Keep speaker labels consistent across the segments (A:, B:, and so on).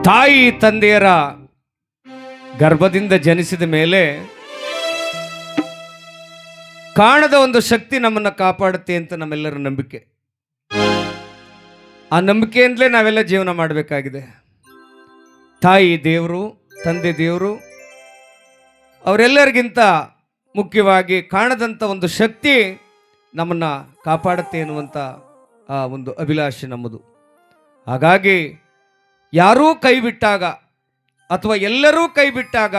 A: ತಾಯಿ ತಂದೆಯರ ಗರ್ಭದಿಂದ ಜನಿಸಿದ ಮೇಲೆ ಕಾಣದ ಒಂದು ಶಕ್ತಿ ನಮ್ಮನ್ನು ಕಾಪಾಡುತ್ತೆ ಅಂತ ನಮ್ಮೆಲ್ಲರ ನಂಬಿಕೆ. ಆ ನಂಬಿಕೆಯಿಂದಲೇ ನಾವೆಲ್ಲ ಜೀವನ ಮಾಡಬೇಕಾಗಿದೆ. ತಾಯಿ ದೇವರು, ತಂದೆ ದೇವರು, ಅವರೆಲ್ಲರಿಗಿಂತ ಮುಖ್ಯವಾಗಿ ಕಾಣದಂಥ ಒಂದು ಶಕ್ತಿ ನಮ್ಮನ್ನು ಕಾಪಾಡುತ್ತೆ ಎನ್ನುವಂಥ ಆ ಒಂದು ಅಭಿಲಾಷೆ ನಮ್ಮದು. ಹಾಗಾಗಿ ಯಾರೂ ಕೈ ಬಿಟ್ಟಾಗ ಅಥವಾ ಎಲ್ಲರೂ ಕೈ ಬಿಟ್ಟಾಗ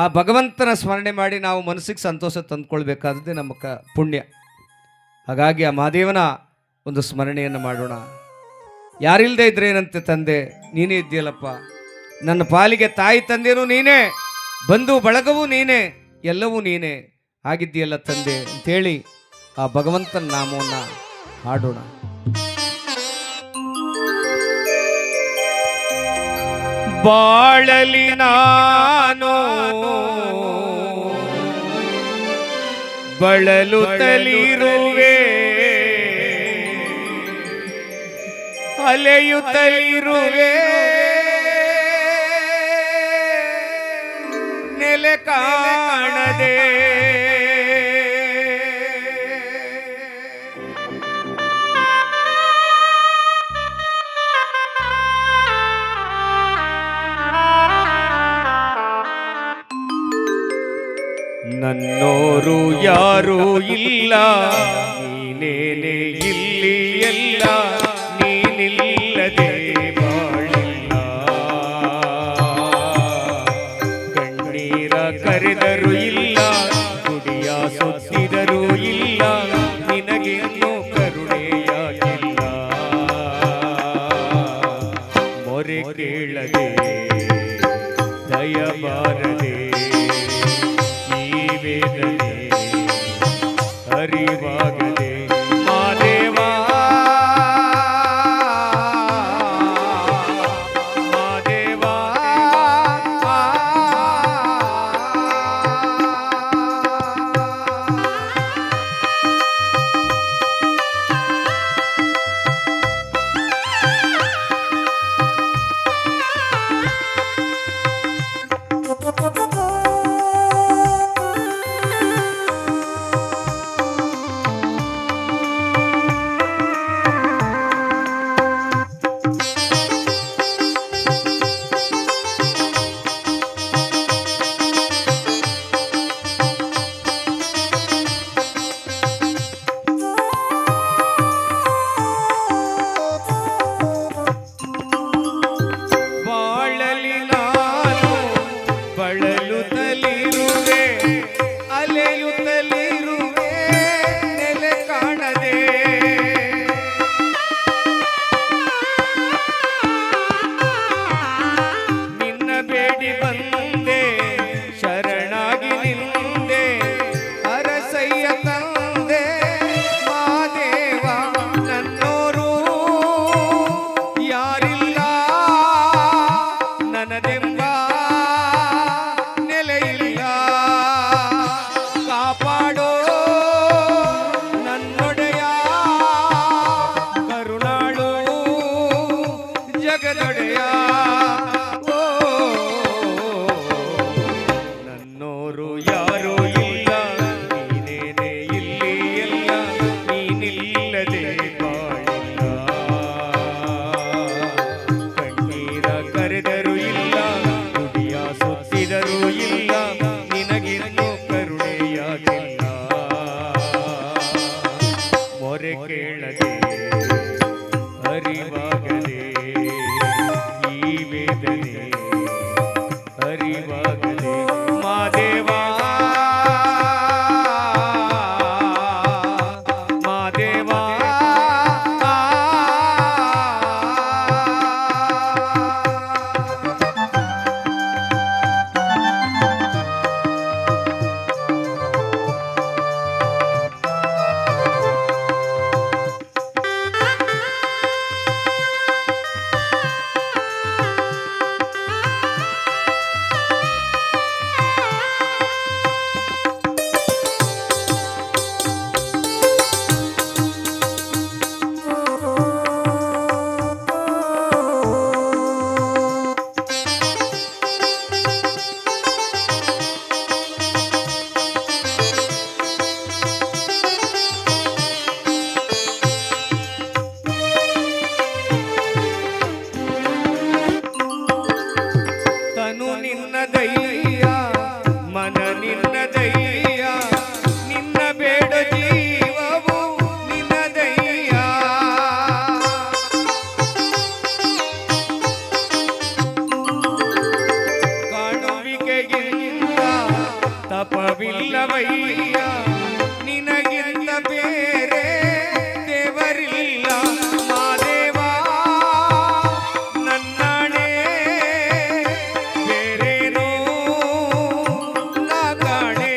A: ಆ ಭಗವಂತನ ಸ್ಮರಣೆ ಮಾಡಿ ನಾವು ಮನಸ್ಸಿಗೆ ಸಂತೋಷ ತಂದುಕೊಳ್ಬೇಕಾದದ್ದೇ ನಮ್ಮ ಪುಣ್ಯ. ಹಾಗಾಗಿ ಆ ಮಹಾದೇವನ ಒಂದು ಸ್ಮರಣೆಯನ್ನು ಮಾಡೋಣ. ಯಾರಿಲ್ಲದೆ ಇದ್ರೆ ಏನಂತೆ, ತಂದೆ ನೀನೇ ಇದ್ದೀಯಲ್ಲಪ್ಪ, ನನ್ನ ಪಾಲಿಗೆ ತಾಯಿ ತಂದೆನೂ ನೀನೇ, ಬಂಧು ಬಳಗವೂ ನೀನೇ, ಎಲ್ಲವೂ ನೀನೇ ಆಗಿದ್ದೀಯಲ್ಲ ತಂದೆ ಅಂತೇಳಿ ಆ ಭಗವಂತನ ನಾಮವನ್ನು ಹಾಡೋಣ. ಬಾಳಲಿ ನಾನು ಬಳಲುತ್ತಲಿರುವೆ, ಅಲೆಯುತ್ತಲಿರುವೆ, ನೆಲೆ ಕಾಣದೆ ನನ್ನೋರು ಯಾರೂ ಇಲ್ಲ, ನೀನೇನೆ ಇಲ್ಲಿ ಎಲ್ಲ, ನೀನಿಲ್ಲದೆ ಬಾಳಿಲ್ಲ. ಕಣ್ಣೀರ ಕರೆದರೂ ಇಲ್ಲ, ಗುಡಿಯ ಸುತ್ತಿದರೂ ಇಲ್ಲ, ನಿನಗಿನ್ನೂ ಕರುಣೆಯಾಗಿಲ್ಲ. ಮೊರೆ ಕೇಳದೆ ದಯಬಾರದೆ ವೇದನೆ ಅರಿವಾಗದೆ ಮಾದೇವಾ ಮಾದೇವಾ. ನಿನ್ನದಯ್ಯ ಮನ ನಿನ್ನದಯ್ಯ ನಿನ್ನ ಬೇಡ ಜೀವವು ನಿನ್ನದಯ್ಯ ಕಾಣುವಿಕೆಗಿಂತ ತಪವಿಲ್ಲವಯ್ಯ ನಿನಗಿಂತ ಬೇರೆ ದೇವರಿಲ್ಲ ಮಾದೇವ ನನ್ನಾಣೆ ಬೇರೇನೋ ನಾ ಕಾಣೆ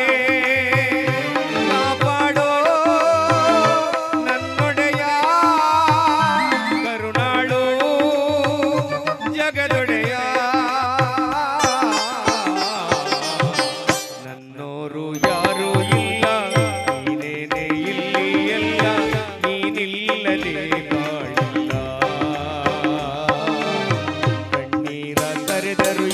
A: ಕಾಪಾಡೋ ನನ್ನೊಡೆಯ ಕರುಣಾಳು ಜಗದೊಡೆಯ ನನ್ನೋರು ಯಾರೂ ಇಲ್ಲ ನೀನೇನೆ ಇಲ್ಲಿ ಎಲ್ಲ ನೀನಿಲ್ಲದೆ ಬಾಳಿಲ್ಲ ಕಣ್ಣೀರ ಕರೆದರು